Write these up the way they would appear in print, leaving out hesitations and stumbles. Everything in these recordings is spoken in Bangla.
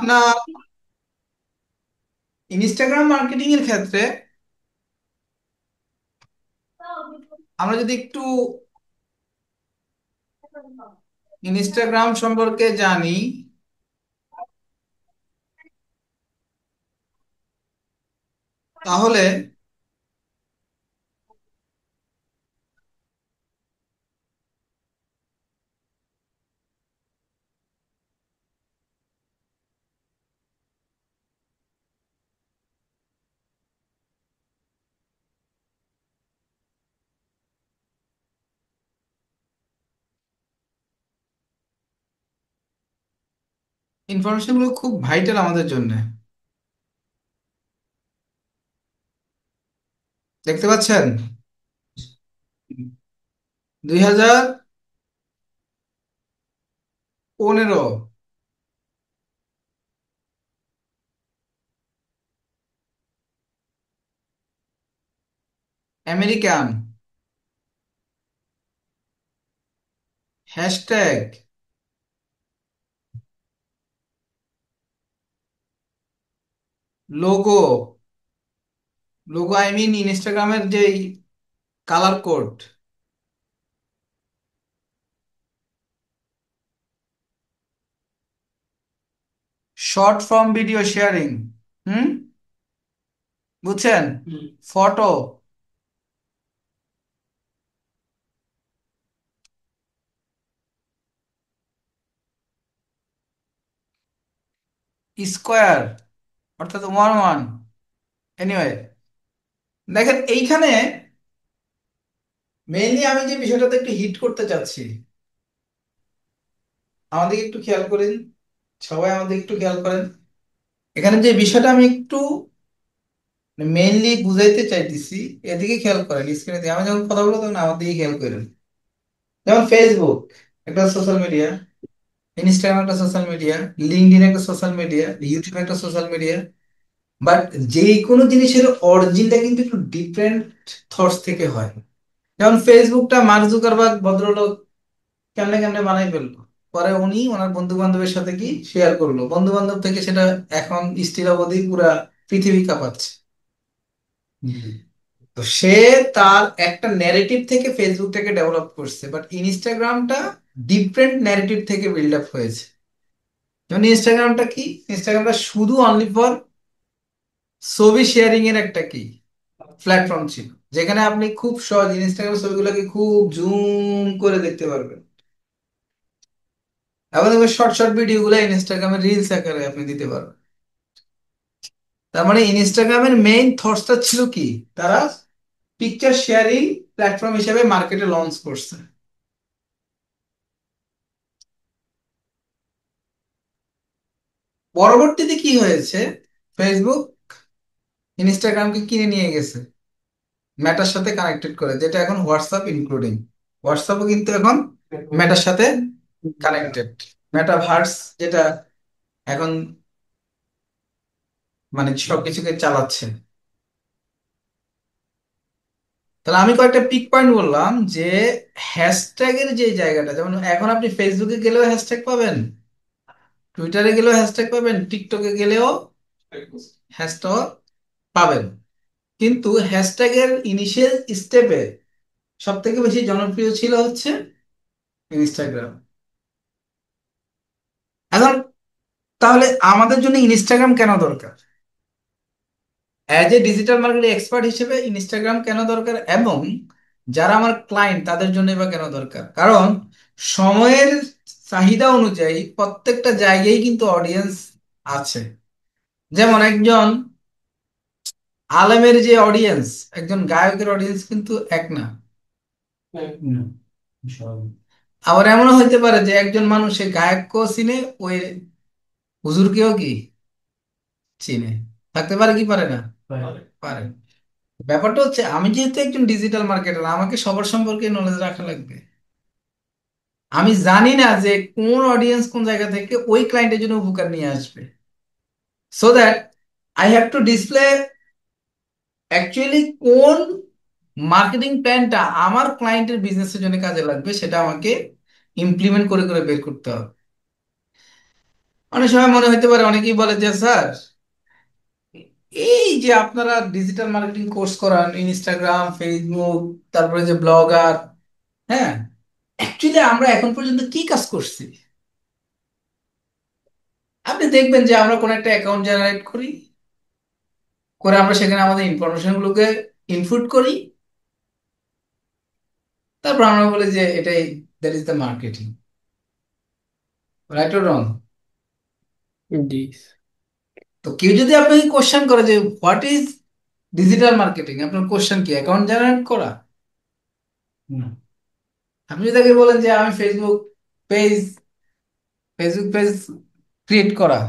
আপনার ইনস্টাগ্রাম মার্কেটিং এর ক্ষেত্রে আমরা যদি একটু ইনস্টাগ্রাম সম্পর্কে জানি, তাহলে ইনফরমেশন গুলো খুব ভাইটাল আমাদের জন্য। দেখতে পাচ্ছেন, 2015, American hashtag logo, I mean ইনস্টাগ্রামের যে colour code, short form video sharing, hmm, বুঝছেন, ফটো, স্কোয়ার, অর্থাৎ 1 1। এনিওয়ে, দেখেন এইখানে মেইনলি আমি যে বিষয়টাতে একটু হিট করতে চাচ্ছি, আমাদেরকে একটু খেয়াল করেন, সবাই আমাদের একটু খেয়াল করেন। এখানে যে বিষয়টা আমি একটু মেইনলি বুঝাইতে চাইতেছি, এদিকে খেয়াল করেন। স্ক্রিনে আমি যখন কথা বলবো তখন আমার দিকে খেয়াল করেন। যেমন ফেসবুক একটা সোশ্যাল মিডিয়া, ইনস্টাগ্রাম একটা সোশ্যাল মিডিয়া, লিঙ্কডইন একটা সোশ্যাল মিডিয়া, ইউটিউব একটা সোশ্যাল মিডিয়া। বাট যে কোনো জিনিসের অরিজিনটা কিন্তু একটু ডিফারেন্ট থটস থেকে হয়। যেমন ফেসবুকটা মার্ক জুকারবার্গ ভদ্রলোক কেমনে কেমনে বানাই ফেললো, পরে উনি ওনার বন্ধু বান্ধবের সাথে কি শেয়ার করলো, বন্ধু বান্ধব থেকে সেটা এখন স্টিল অবধি পুরা পৃথিবী কাঁপাচ্ছে। তো সে তার একটা ন্যারেটিভ থেকে ফেসবুকটাকে ডেভেলপ করছে, বাট ইনস্টাগ্রামটা ডিফারেন্ট ন্যারেটিভ থেকে বিল্ড আপ হয়েছে। যেমন ইনস্টাগ্রামটা কি, ইনস্টাগ্রামটা শুধু অনলি ফর ছবি শেয়ারিং এর একটা কি প্ল্যাটফর্ম ছিল, যেখানে আপনি খুব সহজ ইনস্টাগ্রাম ছবিগুলোকে খুব জুম করে দেখতে পারবেন, এবং শর্ট শর্ট ভিডিও গুলো ইনস্টাগ্রামে রিলস আকারে আপনি দিতে পারবেন। তার মানে ইনস্টাগ্রামের মেইন থটসটা ছিল কি, তারা পিকচার শেয়ারিং প্ল্যাটফর্ম হিসেবে মার্কেটে লঞ্চ করছে। পরবর্তীতে কি হয়েছে, ফেসবুক ইনস্টাগ্রামকে কিনে নিয়ে গেছে মেটার সাথে কানেক্টেড করে, যেটা এখন হোয়াটসঅ্যাপ ইনক্লুডিং। হোয়াটসঅ্যাপও কিন্তু এখন মেটার সাথে কানেক্টেড, মেটাভার্স, যেটা এখন মানে সবকিছুকে চালাচ্ছে। তাহলে আমি কয়েকটা পিক পয়েন্ট বললাম যে হ্যাশট্যাগের যে জায়গাটা, যেমন এখন আপনি ফেসবুকে গেলেও হ্যাশট্যাগ পাবেন, টুইটারে গেলেও হ্যাশট্যাগ পাবেন, টিকটকে গেলেও হ্যাশট্যাগ পাবেন। কিন্তু হ্যাশট্যাগের ইনিশিয়াল স্টেপে সব থেকে বেশি জনপ্রিয় ছিল হচ্ছে ইনস্টাগ্রাম। এখন তাহলে আমাদের জন্য ইনস্টাগ্রাম কেন দরকার, as a digital marketing expert হিসেবে ইনস্টাগ্রাম কেন দরকার, এবং যারা আমার ক্লায়েন্ট তাদের জন্য বা কেন দরকার? কারণ সময়ের চাহিদা অনুযায়ী প্রত্যেকটা জায়গায় কিন্তু অডিয়েন্স আছে। যেমন একজন আলেমের যে অডিয়েন্স, একজন গায়কের অডিয়েন্স কিন্তু এক না। আবার এমনও হইতে পারে যে একজন মানুষ সে গায়ককেও চিনে, ওই হুজুরকেও কি চিনে, থাকতে পারে কি পারে না? পারে। ব্যাপারটা হচ্ছে আমি যেহেতু একজন ডিজিটাল মার্কেটার, আমাকে সবার সম্পর্কে নলেজ রাখা লাগবে। আমি জানি না যে কোন অডিয়েন্স কোন জায়গা থেকে ওই ক্লায়েন্টের জন্য উপকার নিয়ে আসবে, so that I have to display actually কোন মার্কেটিং প্ল্যানটা আমার ক্লায়েন্টের বিজনেসের জন্য কাজে লাগবে, সেটা আমাকে ইমপ্লিমেন্ট করে করে বের করতে হবে। অনেক সময় মনে হতে পারে, অনেকেই বলে যে স্যার, এই যে আপনারা ডিজিটাল মার্কেটিং কোর্স করান, ইনস্টাগ্রাম, ফেসবুক, তারপরে যে ব্লগার, হ্যাঁ, অ্যাকচুয়ালি আমরা এখন পর্যন্ত কি কাজ করছি? আপনি দেখবেন যে আমরা কোনো একটা অ্যাকাউন্ট জেনারেট করি, করে আমরা সেখানে আমাদের ইনফরমেশন গুলোকে ইনপুট করি, তারপর আমরা বলি যে এটাই, that is the marketing. Right or wrong? জি। তো কেউ যদি আপনাকে কোশ্চেন করে যে হোয়াট ইজ ডিজিটাল মার্কেটিং, আপনার কোশ্চেন কি অ্যাকাউন্ট জেনারেট করা? না। আপনি যদি তাকে বলেন যে আমি পেজ ফেসবুক পেজ ক্রিয়েট করা,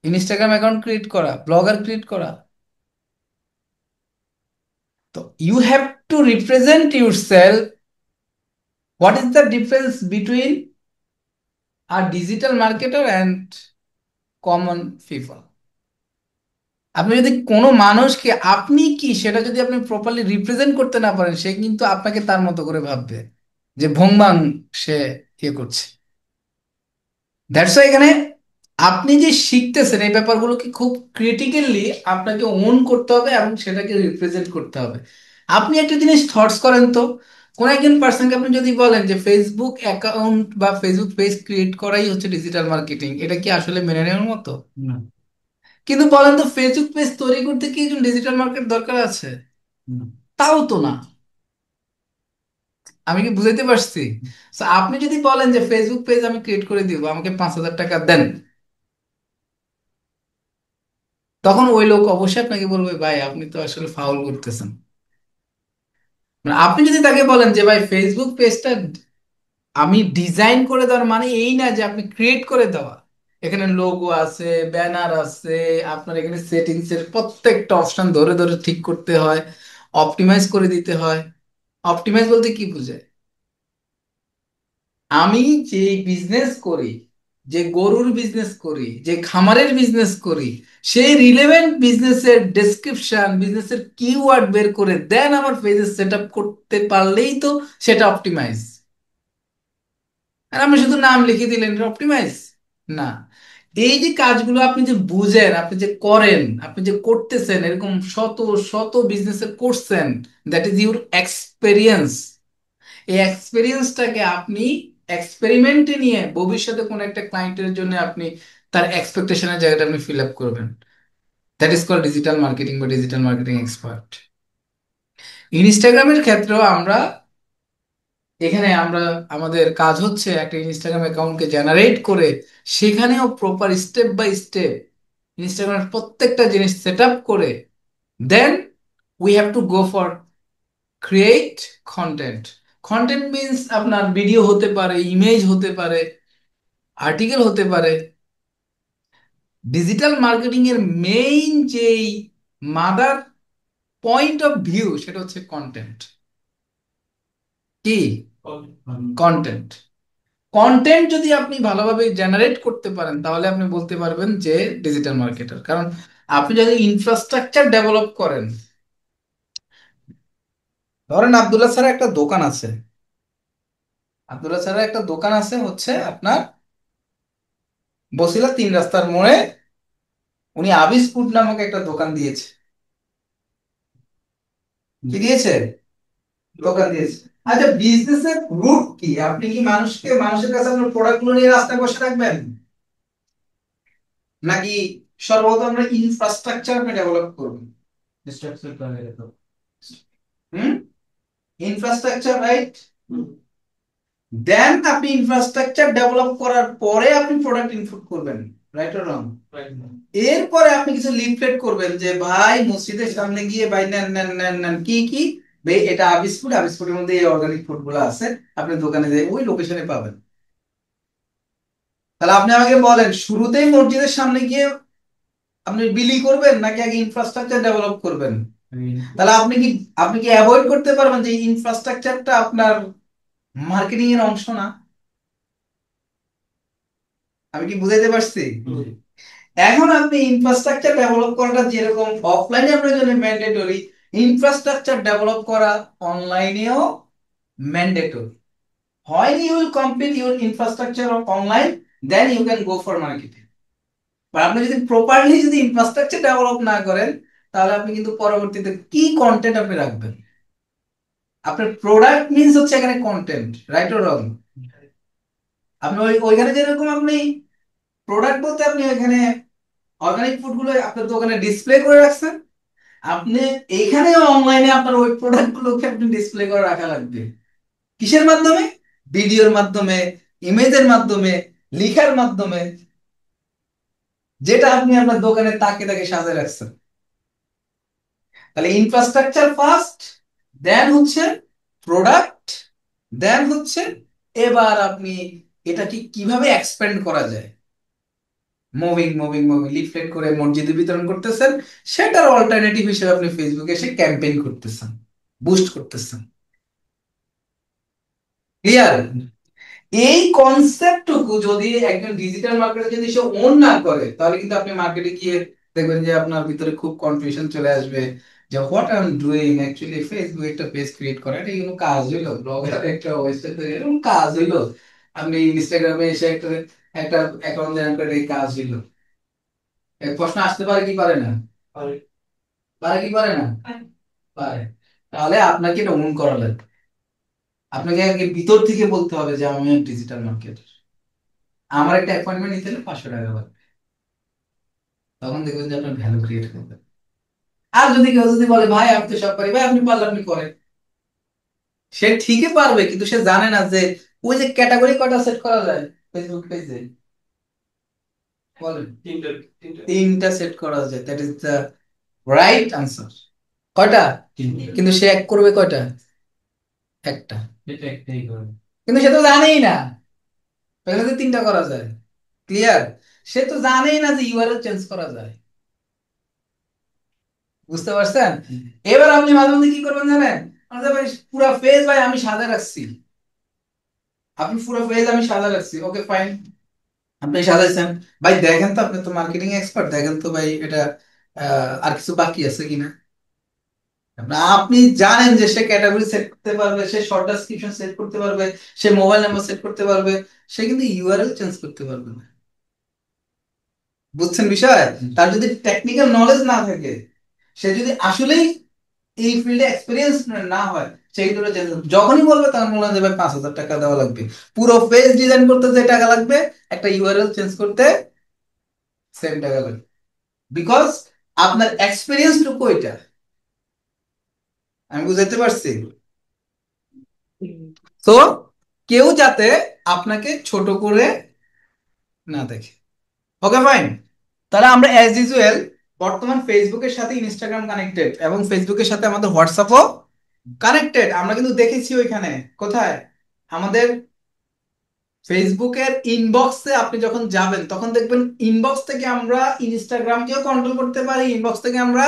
ইনস্টাগ্রাম অ্যাকাউন্ট ক্রিয়েট করা, ব্লগার ক্রিয়েট করা, তো you have to represent yourself. What is the difference between a digital marketer and common people? আপনি যদি কোনো মানুষকে আপনি কি সেটা যদি আপনি প্রপারলি রিপ্রেজেন্ট করতে না পারেন, সে কিন্তু আপনাকে তার মতো করে ভাববে, যে ভোংবাং সে ইয়ে করছে। দ্যাটস এখানে আপনি যে শিখতেছেন এই ব্যাপারগুলোকে খুব ক্রিটিক্যালি আপনাকে ওন করতে হবে এবং সেটাকে রিপ্রেজেন্ট করতে হবে। আপনি একটা জিনিস থটস করেন তো, কোন একজন পার্সনকে আপনি যদি বলেন যে ফেসবুক অ্যাকাউন্ট বা ফেসবুক পেজ ক্রিয়েট করাই হচ্ছে ডিজিটাল মার্কেটিং, এটা কি আসলে মেনে নেওয়ার মতো? না। কিন্তু বলেন তো, ফেসবুক পেজ তৈরি করতে কি একজন ডিজিটাল মার্কেট দরকার আছে? না। তাও তো না। আমি কি বুঝাইতে পারছি? So, আপনি যদি বলেন যে ফেসবুক পেজ আমি ক্রিয়েট করে দিব, আমাকে 5,000 টাকা দেন, তখন ওই লোক অবশ্যই আপনাকে বলবে ভাই আপনি তো আসলে ফাউল করতেছেন। মানে আপনি যদি তাকে বলেন যে ভাই ফেসবুক পেজটা আমি ডিজাইন করে দেওয়ার মানে এই না যে আপনি ক্রিয়েট করে দেওয়া, এখানে লোগো আছে, ব্যানার আছে, আপনার এখানে সেটিংস এর প্রত্যেকটা অপশন ধরে ধরে ঠিক করতে হয়, অপটিমাইজ করে দিতে হয়। অপটিমাইজ বলতে কি বুঝে? আমি যে বিজনেস করি, যে গরুর বিজনেস করি, যে খামারের বিজনেস করি, সেই রিলেভেন্ট বিজনেসের ডেসক্রিপশন, বিজনেসের কিওয়ার্ড বের করে দেন আমার পেজে সেট আপ করতে পারলেই তো সেটা অপটিমাইজ। আর আপনি শুধু নাম লিখে দিলেন অপটিমাইজ? না। এই যে কাজগুলো আপনি যে বুঝেন, আপনি যে করেন, আপনি যে করতেছেন, এরকম শত শত বিজনেসে করছেন, দ্যাট ইজ ইউর এক্সপেরিয়েন্স। এই এক্সপেরিয়েন্সটাকে আপনি এক্সপেরিমেন্টে নিয়ে ভবিষ্যতে কোনো একটা ক্লায়েন্টের জন্য আপনি তার এক্সপেকটেশনের জায়গাটা আপনি ফিল আপ করবেন। That is call digital marketing বা ডিজিটাল মার্কেটিং এক্সপার্ট। ইনস্টাগ্রামের ক্ষেত্রেও আমরা, এখানে আমরা, আমাদের কাজ হচ্ছে একটা ইনস্টাগ্রাম অ্যাকাউন্টকে জেনারেট করে সেখানেও প্রপার স্টেপ বাই স্টেপ ইনস্টাগ্রামের প্রত্যেকটা জিনিস সেট আপ করে then we have to go for create content. Content means আপনার ভিডিও হতে পারে, ইমেজ হতে পারে, আর্টিকেল হতে পারে। ডিজিটাল মার্কেটিং এর মেইন যেই মাদার পয়েন্ট অফ ভিউ সেটা হচ্ছে কন্টেন্ট। কি? কন্টেন্ট। কন্টেন্ট যদি আপনি ভালোভাবে জেনারেট করতে পারেন তাহলে আপনি বলতে পারবেন যে ডিজিটাল মার্কেটার। কারণ আপনি যদি ইনফ্রাস্ট্রাকচার ডেভেলপ করেন, ধরেন আব্দুল্লাহ স্যারের একটা দোকান আছে, আব্দুল্লাহ স্যারের একটা দোকান আছে হচ্ছে আপনার বসিলা 3 রাস্তার মোড়ে, উনি আবিস ফুড নামক একটা দোকান দিয়েছে। কি দিয়েছে? দোকান দিয়েছে। আচ্ছা, বিজনেসের রুট কি? আপনি কি মানুষের কাছে আপনার প্রোডাক্ট গুলো নিয়ে রাস্তায় বসে রাখবেন, নাকি সর্বপ্রথম আমরা ইনফ্রাস্ট্রাকচার আপনি ডেভেলপ করবেন? হুম, ইনফ্রাস্ট্রাকচার, রাইট? দেন আপনি ইনফ্রাস্ট্রাকচার ডেভেলপ করার পরে আপনি প্রোডাক্ট ইনপুট করবেন। রাইট অর রং? এরপরে আপনি কিছু লিফলেট করবেন যে ভাই মসজিদের সামনে গিয়ে ভাই নেন নেন নেন নেন, কি কি ভাই, এটা আবিস ফুড, আবিস ফুডের মধ্যে এই অর্গানিক ফুড গুলো আছে, আপনি দোকানে যাই ওই লোকেশনে পাবেন। তাহলে আপনি আমাকে বলেন, শুরুতেই মসজিদের সামনে গিয়ে আপনি বিলি করবেন নাকি আগে ইনফ্রাস্ট্রাকচার ডেভেলপ করবেন? তাহলে আপনি কি অ্যাভয়েড করতে পারবেন যে ইনফ্রাস্ট্রাকচারটা আপনার মার্কেটিং এর অংশ না? আমি কি বুঝাইতে পারছি? এখন আপনি ইনফ্রাস্ট্রাকচার ডেভেলপ করাটা যেরকম অফলাইনে আপনার জন্য ম্যান্ডেটরি, ইনফ্রাস্ট্রাকচার ডেভেলপ করা অনলাইনেও ম্যান্ডেটরি। হয় you will complete your infrastructure online, then you can go for marketing. বা আপনি যদি প্রপারলি যদি ইনফ্রাস্ট্রাকচার ডেভেলপ না করেন, তাহলে আপনি কিন্তু পরবর্তীতে কি কন্টেন্ট আপনি রাখবেন? আপনার প্রোডাক্ট মিন্স হচ্ছে এখানে কন্টেন্ট, রাইট অর রং? আপনি ওইখানে যেরকম আপনি প্রোডাক্ট বলতে আপনি এখানে অর্গানিক ফুড গুলো আপনার দোকানে ডিসপ্লে করে রাখছেন, আপনি এইখানে অনলাইনে আপনার ওই প্রোডাক্ট গুলোকে আপনি ডিসপ্লে করে রাখা লাগবে। কিসের মাধ্যমে? ভিডিওর মাধ্যমে, ইমেজের মাধ্যমে, লিখার মাধ্যমে, যেটা আপনি আপনার দোকানে তাকে তাকে সাজিয়ে রাখছেন। তাহলে ইনফ্রাস্ট্রাকচার ফার্স্ট, দেন হচ্ছে প্রোডাক্ট, দেন হচ্ছে এবার আপনি এটাকে কিভাবে এক্সপেন্ড করা যায়। মুভিং মুভিং মুভিং লিফলেট করে মসজিদে বিতরণ করতেছেন, সেটার অল্টারনেটিভ হিসেবে আপনি ফেসবুকে এসে ক্যাম্পেইন করতেছেন, বুস্ট করতেছেন। ক্লিয়ার? এই কনসেপ্টটুকু যদি একজন ডিজিটাল মার্কেটার যদি সে ওন না করে, তাহলে কিন্তু আপনি মার্কেটে গিয়ে দেখবেন যে আপনার ভিতরে খুব কনফিউশন চলে আসবে যে what I am doing actually. Facebook একটা পেজ ক্রিয়েট করা এটা কোনো কাজ হইলো? ব্লগার একটা ওয়েবসাইট তৈরি এটা কোনো কাজ হইলো? আপনি ইনস্টাগ্রামে এসে একটা একটা অ্যাকাউন্ট জয়েন করে এই কাজ হইলো? এক প্রশ্ন আসতে পারে কি পারে না? পারে। পারে কি পারে না? পারে। তাহলে আপনাকে এটা ওন করা লাগবে। আপনাকে আগে ভিতর থেকে বলতে হবে যে আমি ডিজিটাল মার্কেটার, আমার একটা অ্যাপয়েন্টমেন্ট নিতে হলে 500 টাকা লাগবে। তখন দেখবেন যে আপনার ভ্যালু ক্রিয়েট করবে। আর যদি কেউ যদি বলে ভাই আমি তো সব পারি, ভাই আপনি পারলে আপনি করেন, সে ঠিকই পারবে, কিন্তু সে জানে না যে ওই যে ক্যাটাগরি কয়টা সেট করা যায় ফেসবুক পেজে। বলেন। তিনটা সেট করা যায়, that is the right answer. কয়টা? কিন্তু সে এক করবে কয়টা? একটা। এটা একটাই করবে, কিন্তু সে তো জানেই না এখানে যে তিনটা করা যায়। ক্লিয়ার? সে তো জানেই না যে ইউআরএল চেঞ্জ করা যায়। বুঝতে পারছেন? এবার আপনি মাঝে মধ্যে কি করবেন জানেন? আচ্ছা ভাই পুরো পেজ ভাই আমি সাজা রাখছি, আপনি পুরো পেজ আমি সাজা রাখছি, ওকে ফাইন, আপনি সাজাইছেন। ভাই দেখেন তো, আপনি তো মার্কেটিং এক্সপার্ট, দেখেন তো ভাই এটা আর কিছু বাকি আছে কিনা। আপনি জানেন যে সে ক্যাটাগরি সেট করতে পারবে, সে শর্ট ডেসক্রিপশন সেট করতে পারবে, সে মোবাইল নাম্বার সেট করতে পারবে, সে কিন্তু ইউআরএল চেঞ্জ করতে পারবে না। বুঝছেন বিষয়? তার যদি টেকনিক্যাল নলেজ না থাকে, সে যদি আসলেই এই ফিল্ডে এক্সপিরিয়েন্স না হয়, সেইগুলো যখনই বলবে তখন বলা যাবে 5,000 টাকা দেওয়া লাগবে। পুরো পেজ ডিজাইন করতে যে টাকা লাগবে, একটা ইউআরএল চেঞ্জ করতে সেম টাকা লাগবে। বিকজ আপনার এক্সপিরিয়েন্স টুকু ওইটা। আমি বুঝাইতে পারছি? তো কেউ যাতে আপনাকে ছোট করে না দেখে। Okay fine. তাহলে আমরা অ্যাজ ইউজুয়াল বর্তমান ফেসবুকের সাথে ইনস্টাগ্রাম কানেক্টেড, এবং ফেসবুকের সাথে আমাদের হোয়াটসঅ্যাপও কানেক্টেড। আমরা কিন্তু দেখেছি ওইখানে কোথায় আমাদের ফেসবুকের ইনবক্সে আপনি যখন যাবেন তখন দেখবেন ইনবক্স থেকে আমরা ইনস্টাগ্রামকেও কন্ট্রোল করতে পারি, ইনবক্স থেকে আমরা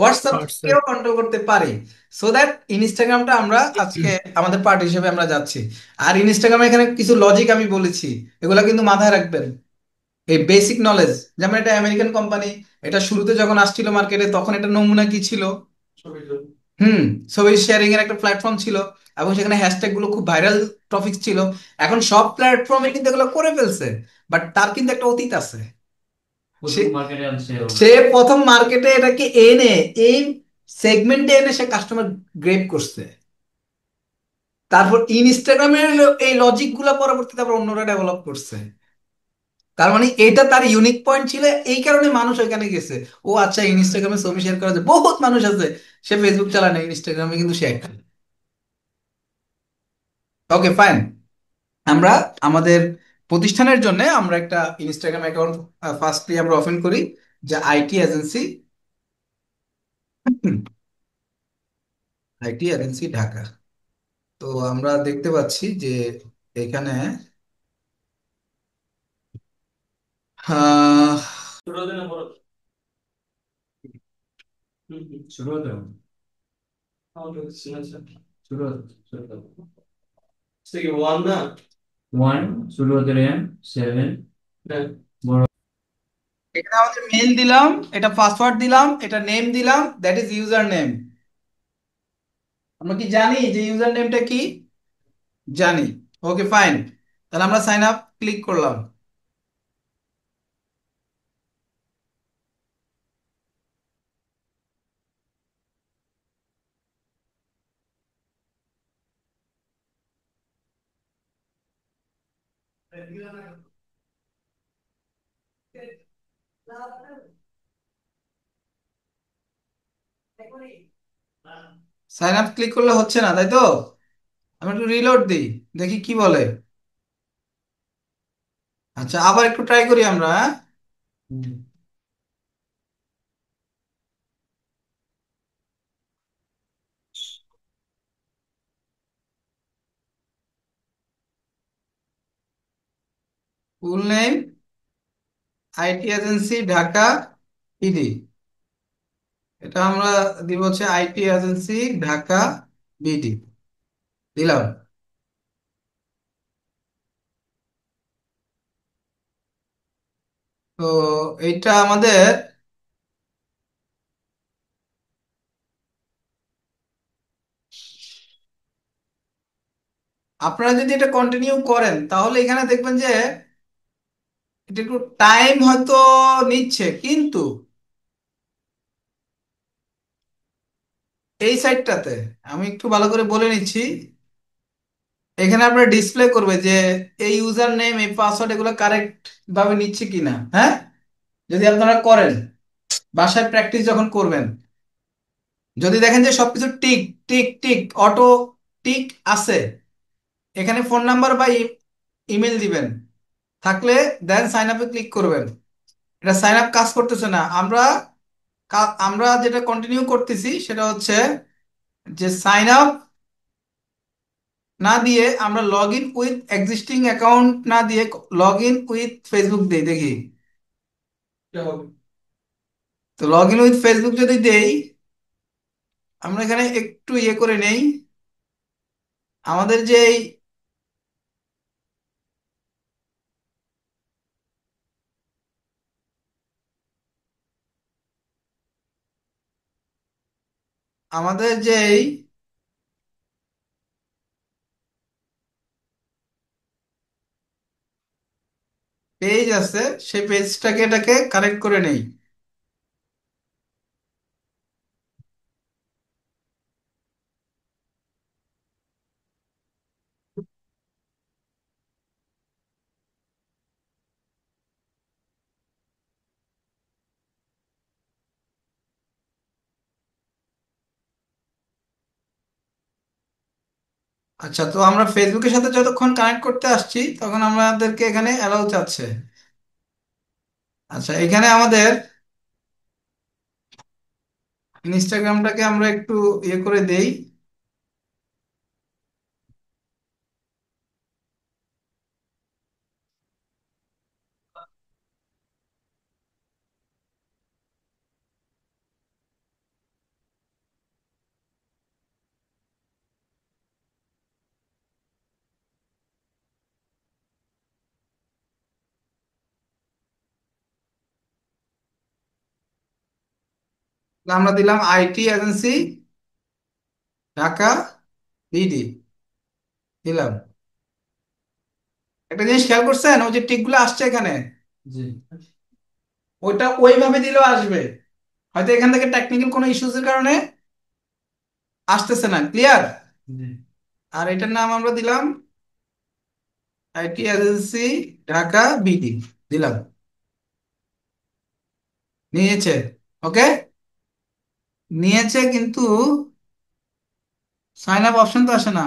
হোয়াটসঅ্যাপকেও হোয়াটসঅ্যাপ। কন্ট্রোল করতে পারি। সো দ্যাট ইনস্টাগ্রামটা আমরা আজকে আমাদের পার্ট হিসেবে আমরা যাচ্ছি। আর ইনস্টাগ্রামে এখানে কিছু লজিক আমি বলেছি, এগুলা কিন্তু মাথায় রাখবেন, এই বেসিক নলেজ। যেমন এটা আমেরিকান কোম্পানি, এটা শুরুতে যখন আসছিল মার্কেটে তখন এটা নমুনা কি ছিল? হুম, ছবি শেয়ারিং এর একটা প্ল্যাটফর্ম ছিল, এবং সেখানে হ্যাশট্যাগ গুলো খুব ভাইরাল টপিক ছিল। এখন সব প্ল্যাটফর্মে কিন্তু এগুলো করে ফেলছে, বাট তার কিন্তু একটা অতীত আছে। সে সে প্রথম মার্কেটে এটাকে এনে এই সেগমেন্টে এনে সে কাস্টমার গ্রেড করছে। তারপর ইনস্টাগ্রামের এই লজিক গুলা পরবর্তীতে আবার অন্যরা ডেভেলপ করছে। তার মানে এটা তার ইউনিক পয়েন্ট ছিল, এই কারণে মানুষ ওইখানে গেছে। ও আচ্ছা, ইনস্টাগ্রামে ছবি শেয়ার করা যায়, বহুত মানুষ আছে সে ফেসবুক চালায় না, ইনস্টাগ্রামে কিন্তু সে active। Okay fine. আমরা আমাদের প্রতিষ্ঠানের জন্য আমরা একটা ইনস্টাগ্রাম অ্যাকাউন্ট ফার্স্টলি আমরা ওপেন করি, যে IT agency, IT agency Dhaka. তো আমরা দেখতে পাচ্ছি যে এখানে আহ, শুরু হতে হবে। শুরু হতে শুরু হতে ওয়ান না, ওয়ান শুরু হতে সেভেন। এখানে আমাদের মেল দিলাম, এটা পাসওয়ার্ড দিলাম, এটা নেম দিলাম, দ্যাট ইজ ইউজার নেম। আমরা কি জানি যে ইউজার নেমটা কি? জানি। Okay fine. তাহলে আমরা সাইন আপ ক্লিক করলাম। সাইন আপ ক্লিক করলে হচ্ছে না, তাই তো? আমি একটু রিলোড দিই, দেখি কি বলে। আচ্ছা, আবার একটু ট্রাই করি আমরা, হ্যাঁ? Full name IT agency Dhaka ইডি। এটা আমরা দিব হচ্ছে আইটি এজেন্সি ঢাকা বিডি, দিলাম। তো এইটা আমাদের, আপনারা যদি এটা কন্টিনিউ করেন তাহলে এখানে দেখবেন যে এটা একটু টাইম হয়তো নিচ্ছে, কিন্তু এই সাইডটাতে আমি একটু ভালো করে বলে নিচ্ছি। এখানে আপনার ডিসপ্লে করবে যে এই ইউজার নেম এই পাসওয়ার্ড এগুলো কারেক্ট ভাবে নিচ্ছে কিনা, হ্যাঁ? যদি আপনারা করেন, বাসায় প্র্যাকটিস যখন করবেন, যদি দেখেন যে সবকিছু tick tick tick auto tick আছে, এখানে ফোন নাম্বার বা ইমেল দিবেন, থাকলে দেন সাইন আপে ক্লিক করবেন। এটা সাইন আপ কাজ করতেছে না। আমরা যেটা কন্টিনিউ করতেছি সেটা হচ্ছে যে সাইন আপ না দিয়ে আমরা log in with existing account না দিয়ে লগ ইন উইথ ফেসবুক দিই, দেখি। তো লগ ইন উইথ ফেসবুক যদি দেই, আমরা এখানে একটু ইয়ে করে নেই। আমাদের যে আমাদের যে পেজ আছে সেই পেজটাকে এটাকে কারেক্ট করে নেই। আচ্ছা, তো আমরা ফেসবুকের সাথে যতক্ষণ কানেক্ট করতে আসছি তখন আমাদেরকে এখানে অ্যালাউ চাচ্ছে। আচ্ছা, এখানে আমাদের ইনস্টাগ্রামটাকে আমরা একটু ইয়ে করে দেই। আমরা দিলাম আইটি এজেন্সি ঢাকা বিডি, দিলাম। একটা জিনিস খেয়াল করছেন, ওই যে টিকগুলো আসছে এখানে, ওইটা ওইভাবে দিলেও আসবে। হয়তো এখান থেকে টেকনিক্যাল কোনো ইস্যুসের কারণে আসতেছে না, ক্লিয়ার? আর এটার নাম আমরা দিলাম আইটি এজেন্সি ঢাকা বিডি, দিলাম। নিয়েছে, ওকে, নিয়েছে, কিন্তু সাইন আপ অপশন তো আসে না।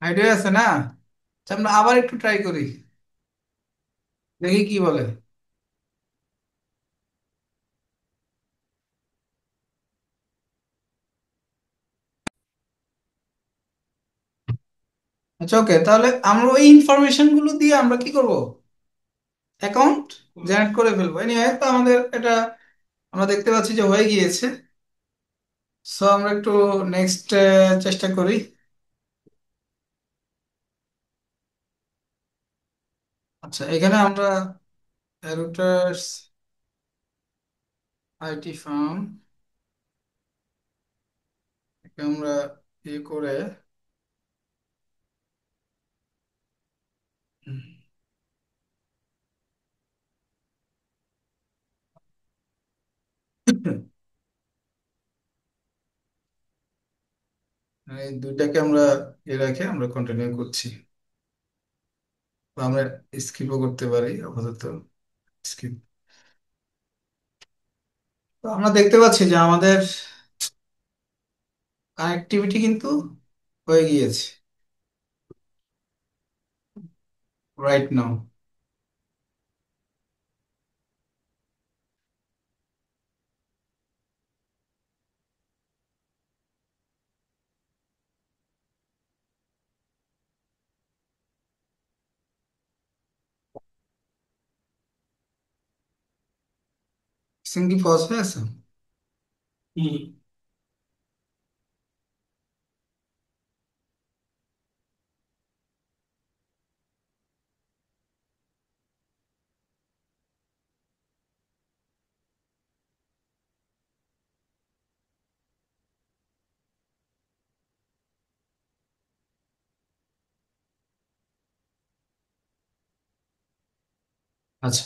আইডিয়া আছে না? আচ্ছা, আমরা আবার একটু ট্রাই করি, দেখি কি বলে। আচ্ছা, ওকে, তাহলে আমরা ওই ইনফরমেশন গুলো দিয়ে আমরা কি করব, অ্যাকাউন্ট জেনারেট করে ফেলবো। এনিওয়ে, তো আমাদের এটা আমরা দেখতে পাচ্ছি যে হয়ে গিয়েছে। সো আমরা একটু নেক্সট চেষ্টা করি। আচ্ছা, এখানে আমরা রুটার্স আইটি ফার্ম আমরা ইয়ে করে এই দুইটাকে আমরা এ রেখে আমরা কন্টিনিউ করছি, বা আমরা স্কিপও করতে পারি আপাতত। স্কিপ। তো আমরা দেখতে পাচ্ছি যে আমাদের কানেক্টিভিটি কিন্তু হয়ে গিয়েছে রাইট নাও। সিঙ্গি পজ হয়ে আছে। হুম। আচ্ছা,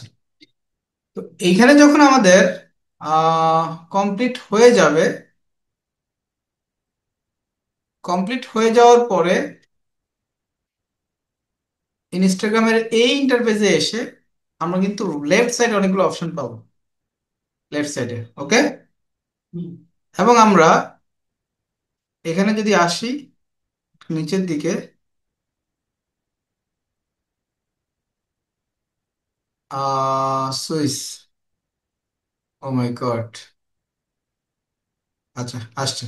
তো এইখানে যখন আমাদের কমপ্লিট হয়ে যাবে, কমপ্লিট হয়ে যাওয়ার পরে ইনস্টাগ্রামের এই ইন্টারফেসে এসে আমরা কিন্তু লেফট সাইডে অনেকগুলো অপশন পাবো, লেফট সাইডে। ওকে। হুম। এবং আমরা এখানে যদি আসি নিচের দিকে, সুইস, ও মাই গড। আচ্ছা, আসছে।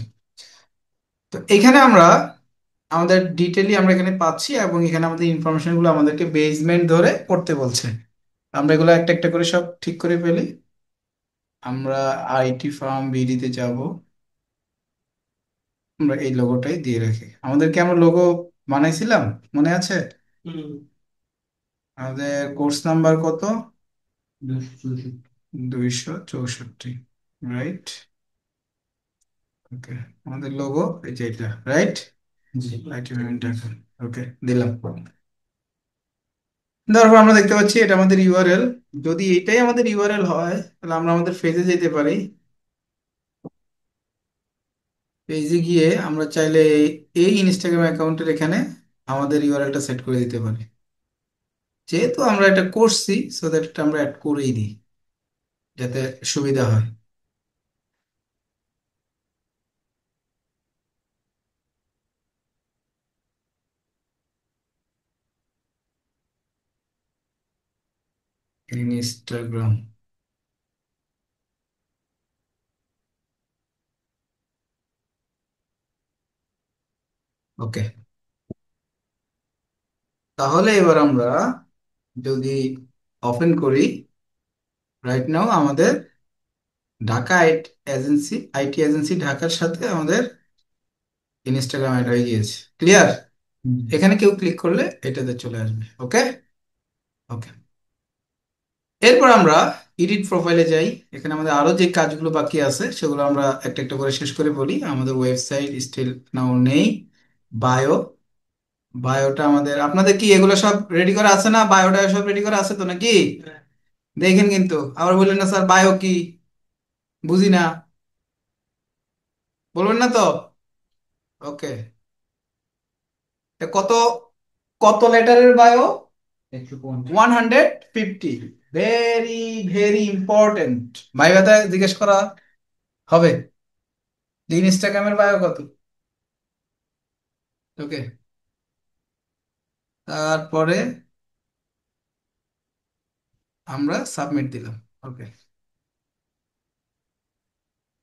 তো এখানে আমরা আমাদের ডিটেইলি আমরা এখানে পাচ্ছি, এবং এখানে আমাদের ইনফরমেশন গুলো আমাদেরকে বেসমেন্ট ধরে করতে বলছে। আমরা এগুলো একটা একটা করে সব ঠিক করে ফেলি। আমরা আইটি ফার্ম বিডিতে যাব। আমরা এই লোগোটাই দিয়ে রাখি। আমাদেরকে আমরা লোগো বানাইছিলাম, মনে আছে? হুম। আমাদের কোর্স নাম্বার কত? 264। 264, রাইট। ওকে, আমাদের লোগো এই যে এটা, রাইট। জি। IT payment. ওকে, দিলাম। তারপর আমরা দেখতে পাচ্ছি এটা আমাদের ইউআরএল। যদি এটাই আমাদের ইউআরএল হয় তাহলে আমরা আমাদের পেজে যেতে পারি। পেজে গিয়ে আমরা চাইলে এই ইনস্টাগ্রাম অ্যাকাউন্টের এখানে আমাদের ইউআরএলটা সেট করে দিতে পারি। যেহেতু আমরা এটা করছি, সো দ্যাট এটা আমরা অ্যাড করেই দিই যাতে সুবিধা হয়। ইনস্টাগ্রাম। ওকে, তাহলে এবার আমরা যদি ওপেন করি, রাইট নাও আমাদের ঢাকা এজেন্সি, আইটি এজেন্সি ঢাকার সাথে আমাদের ইনস্টাগ্রাম অ্যাড হয়ে গিয়েছে। ক্লিয়ার? হুম। এখানে কেউ ক্লিক করলে এটাতে চলে আসবে। ওকে। ওকে, এরপর আমরা এডিট প্রোফাইলে যাই। এখানে আমাদের আরো যে কাজগুলো বাকি আছে সেগুলো আমরা একটা একটা করে শেষ করে বলি। আমাদের ওয়েবসাইট স্টিল নাও নেই। বায়ো, বায়োটা আমাদের, আপনাদের কি এগুলো সব রেডি করা আছে না? বায়োটা সব রেডি করা আছে তো নাকি? দেখেন কিন্তু আবার বললেন না স্যার বায়ো কি, বুঝি না, বলবেন না তো? ওকে, কত, কত লেটারের বায়ো? 150। Very very important. ভাই ভাই জিজ্ঞেস করা হবে যে ইনস্টাগ্রামের বায়ো কত। ওকে, তারপরে আমরা সাবমিট দিলাম। ওকে,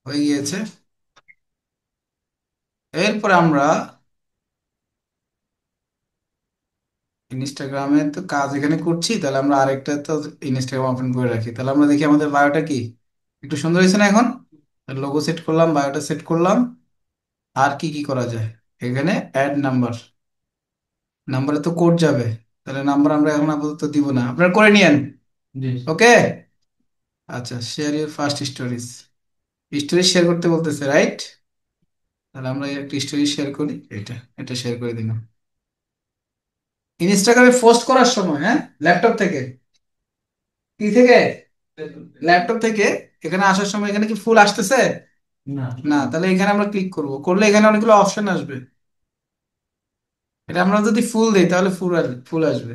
হয়ে গিয়েছে। এরপর আমরা ইনস্টাগ্রামে তো কাজ এখানে করছি, তাহলে আমরা আরেকটা তো ইনস্টাগ্রাম ওপেন করে রাখি। তাহলে আমরা দেখি আমাদের বায়োটা কি, একটু সুন্দর হয়েছে না এখন? লোগো সেট করলাম, বায়োটা সেট করলাম। আর কি কি করা যায়? এখানে অ্যাড নাম্বার, নাম্বারে তো কোড যাবে, তাহলে নাম্বার আমরা এখন আপাতত দিব না, আপনারা করে নিয়েন। জি। ওকে। আচ্ছা, share your first stories, story share করতে বলতেছে, রাইট? তাহলে আমরা একটা স্টোরি শেয়ার করি, এটা এটা শেয়ার করে দিলাম ইনস্টাগ্রামে পোস্ট করার সময়। হ্যাঁ, ল্যাপটপ থেকে, কি থেকে, ল্যাপটপ থেকে এখানে আসার সময় এখানে কি ফুল আসতেছে? না। না, তাহলে এখানে আমরা ক্লিক করব, করলে এখানে অনেকগুলো অপশন আসবে। এটা আমরা যদি ফুল দিই তাহলে ফুল আসবে, ফুল আসবে।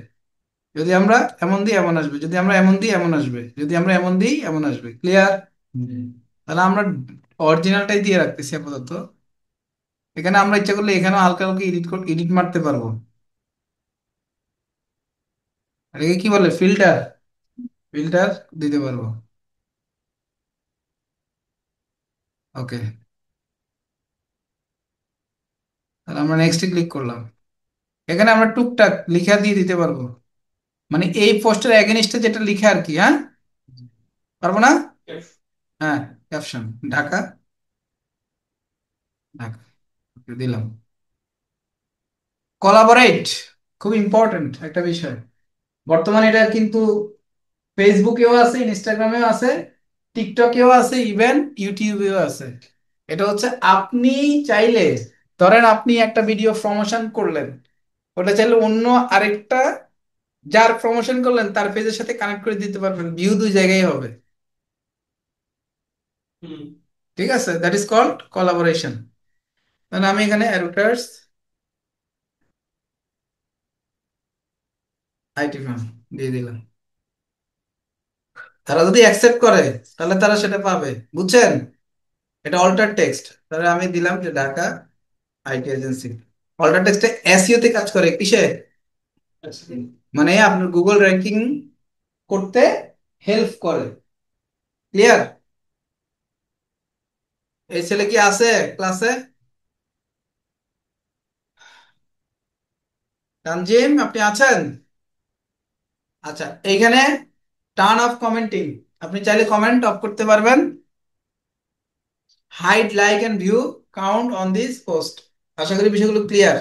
যদি আমরা এমন দিই এমন আসবে, যদি আমরা এমন দিই এমন আসবে, যদি আমরা এমন দিই এমন আসবে। ক্লিয়ার? জি। তাহলে আমরা অরিজিনালটাই দিয়ে রাখতেছি আপাতত। এখানে আমরা ইচ্ছা করলে এখানেও হালকা হালকা এডিট মারতে পারবো। আর একে কি বলে, ফিল্টার, ফিল্টার দিতে পারবো। ওকে, তাহলে আমরা নেক্সটে ক্লিক করলাম। এখানে আমরা টুকটাক লিখা দিয়ে দিতে পারবো, মানে এই পোস্টের এগেনস্টে যেটা লিখে আর কি। হ্যাঁ, পারবো না? হ্যাঁ, ক্যাপশন, ঢাকা, ঢাকা, Okay, দিলাম। কোলাবোরেট, খুব ইম্পর্টেন্ট একটা বিষয়। বর্তমানে এটা কিন্তু ফেসবুকেও আছে, ইনস্টাগ্রামেও আছে, টিকটকেও আছে, ইভেন ইউটিউবেও আছে। এটা হচ্ছে আপনি চাইলে, ধরেন আপনি একটা ভিডিও প্রমোশন করলেন, ওটা চাইলে অন্য আরেকটা, যার প্রমোশন করলেন তার পেজের সাথে কানেক্ট করে দিতে পারবেন, ভিউ দুই জায়গায় হবে। হুম। ঠিক আছে, দ্যাট ইজ কল্ড কোলাবোরেশন। তাহলে আমি এখানে অ্যাডভার্টাইজ আইটি ফার্ম দিয়ে দিলাম। তারা যদি অ্যাকসেপ্ট করে তাহলে তারা সেটা পাবে, বুঝছেন? এটা অল্টার টেক্সট, তাহলে আমি দিলাম যে ঢাকা আইটি এজেন্সি। অল্টার টেক্সটে এসইও তে কাজ করে, কিসে? মানে আপনার গুগল র্যাঙ্কিং করতে হেল্প করে। ক্লিয়ার? এই ছেলে কি আছে ক্লাসে? তানজিম, আপনি আছেন? আচ্ছা, এইখানে টার্ন অফ কমেন্টিং, আপনি চাইলে কমেন্ট অফ করতে পারবেন। Hide like and view count on this post. আশা করি বিষয়গুলো ক্লিয়ার,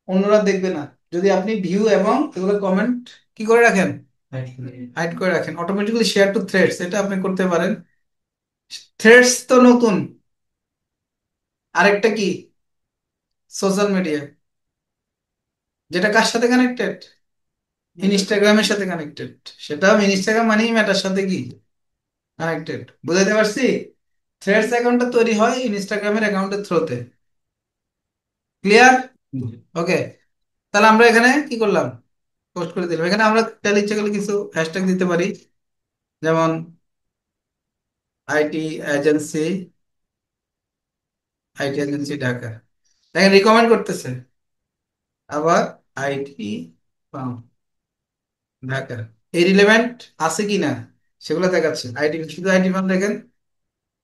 অন্যরা দেখবে না। যদি আপনি ভিউ এবং এগুলো কমেন্ট কি করে রাখেন, হাইড করে রাখেন, অটোমেটিক্যালি শেয়ার টু থ্রেডস, এটা আপনি করতে পারেন। থ্রেডস তো নতুন, আরেকটা কি, সোশ্যাল মিডিয়া, যেটা কার সাথে কানেক্টেড, ইনস্টাগ্রামের সাথে কানেক্টেড। সেটাও ইনস্টাগ্রাম মানেই মেটার সাথে কি কানেক্টেড, বুঝাইতে পারছি? থ্রেডস অ্যাকাউন্টটা তৈরি হয় ইনস্টাগ্রামের অ্যাকাউন্টের থ্রুতে। ক্লিয়ার? ওকে, তাহলে আমরা এখানে কি করলাম, পোস্ট করে দিলাম। এখানে আমরা চাইলে ইচ্ছা করলে কিছু হ্যাশট্যাগ দিতে পারি, যেমন IT agency, IT agency Dhaka, দেখেন রিকমেন্ড করতেছে। আবার আইটি ফার্ম ঢাকা, এই রিলেভেন্ট আছে কিনা সেগুলো দেখাচ্ছে। আইটি, শুধু আইটি ফার্ম দেখেন,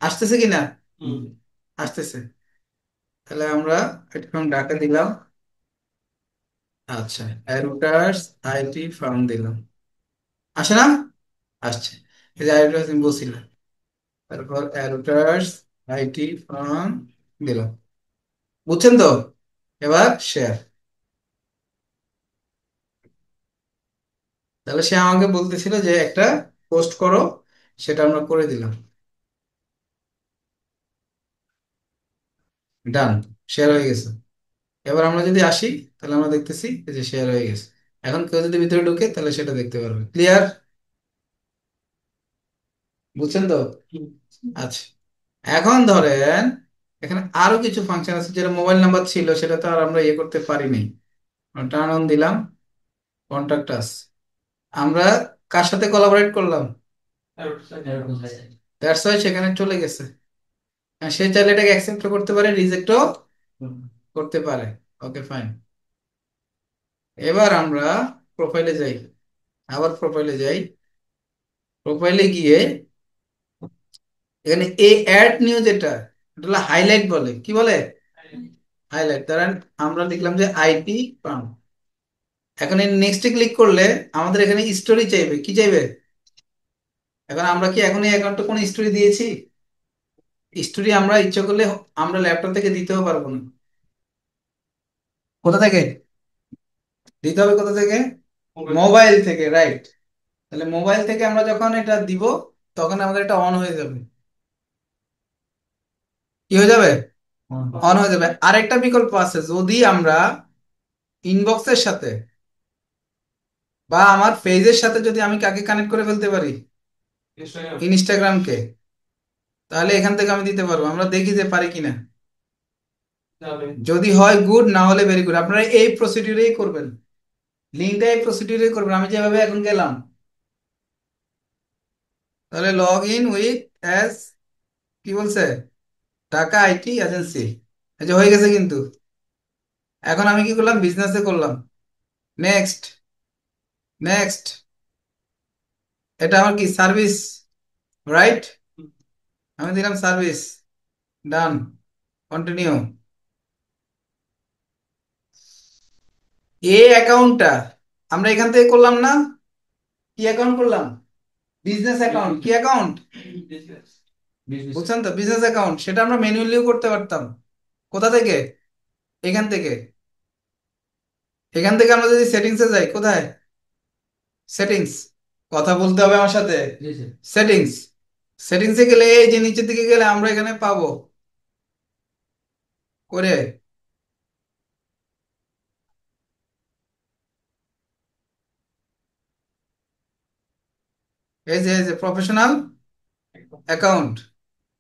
আসতেছে কিনা, হুম। আসতেছে। তাহলে আমরা আইটি ফার্ম ঢাকা দিলাম। আচ্ছা, অ্যারুটার্স আইটি ফার্ম দিলাম, আসে না? আসছে। এই যে আইটি আমি বলছিলাম, তারপর অ্যারুটার্স আইটি ফার্ম দিলাম, বুঝছেন তো? এবার শেয়ার, তাহলে সে আমাকে বলতেছিল যে একটা পোস্ট করো, সেটা আমরা করে দিলাম। ডান, শেয়ার হয়ে গেছে। এবার আমরা যদি আসি, তাহলে আমরা দেখতেছি এই যে শেয়ার হয়ে গেছে। এখন কেউ যদি ভিতরে ঢুকে তাহলে সেটা দেখতে পারবে। ক্লিয়ার? বুঝছেন তো? আচ্ছা, এখন ধরেন এখানে আরো কিছু ফাংশন আছে, যেটা মোবাইল নাম্বার ছিল সেটা তো আর আমরা ইয়ে করতে পারিনি। টার্ন অন দিলাম, কন্টাক্ট আস, আমরা কার সাথে কোলাবরেট করলাম, দ্যাটস ওয়াই সেখানে চলে গেছে। হ্যাঁ, সে চাইলে এটাকে অ্যাকসেপ্ট করতে পারে, রিজেক্টও করতে পারে। ওকে, ফাইন। এবার আমরা প্রোফাইলে যাই, আবার প্রোফাইলে যাই। প্রোফাইলে গিয়ে এখানে এই অ্যাড নিউ, যেটা এটা হলো হাইলাইট, বলে কি বলে, হাইলাইট। ধরেন আমরা লিখলাম যে আইটি ফার্ম। এখন এই নেক্সটে ক্লিক করলে আমাদের এখানে স্টোরি চাইবে, কি চাইবে? এখন আমরা কি এখন এই অ্যাকাউন্টে কোনো স্টোরি দিয়েছি? স্টোরি আমরা ইচ্ছে করলে আমরা ল্যাপটপ থেকে দিতেও পারবো না। কোথা থেকে দিতে হবে? কোথা থেকে? মোবাইল। মোবাইল থেকে, রাইট। তাহলে মোবাইল থেকে আমরা যখন এটা দিব, তখন আমাদের এটা অন হয়ে যাবে। কি হয়ে যাবে? অন হয়ে যাবে। আরেকটা বিকল্প আছে, যদি আমরা ইনবক্সের সাথে বা আমার পেজের সাথে যদি আমি কাকে কানেক্ট করে ফেলতে পারি, ইনস্টাগ্রাম। ইনস্টাগ্রামকে, তাহলে এখান থেকে আমি দিতে পারবো। আমরা দেখি যে পারি কিনা। যাবে। যদি হয় গুড, না হলে ভেরি গুড। আপনারা এই প্রসিডিউরেই করবেন, লিঙ্কটা এই প্রসিডিউরেই করবেন, আমি যেভাবে এখন গেলাম। তাহলে লগ ইন উইথ অ্যাজ, কি বলছে, টাকা আইটি এজেন্সি। এই যে হয়ে গেছে কিন্তু। এখন আমি কি করলাম? বিজনেসে করলাম। Next, next. এটা আমার কি সার্ভিস, রাইট? আমি দিলাম সার্ভিস, ডান, কন্টিনিউ। এই অ্যাকাউন্টটা আমরা এখান থেকে করলাম না? কি অ্যাকাউন্ট করলাম? Business account. কি অ্যাকাউন্ট? বিজনেস। বুঝছেন তো, বিজনেস অ্যাকাউন্ট। সেটা আমরা ম্যানুয়ালিও করতে পারতাম। কোথা থেকে? এখান থেকে। এখান থেকে আমরা যদি সেটিংসে যাই, কোথায় সেটিংস, কথা বলতে হবে আমার সাথে। সেটিংস, সেটিংসে গেলে এই যে নিচের দিকে গেলে আমরা এখানে পাবো করে, এই যে প্রফেশনাল অ্যাকাউন্ট।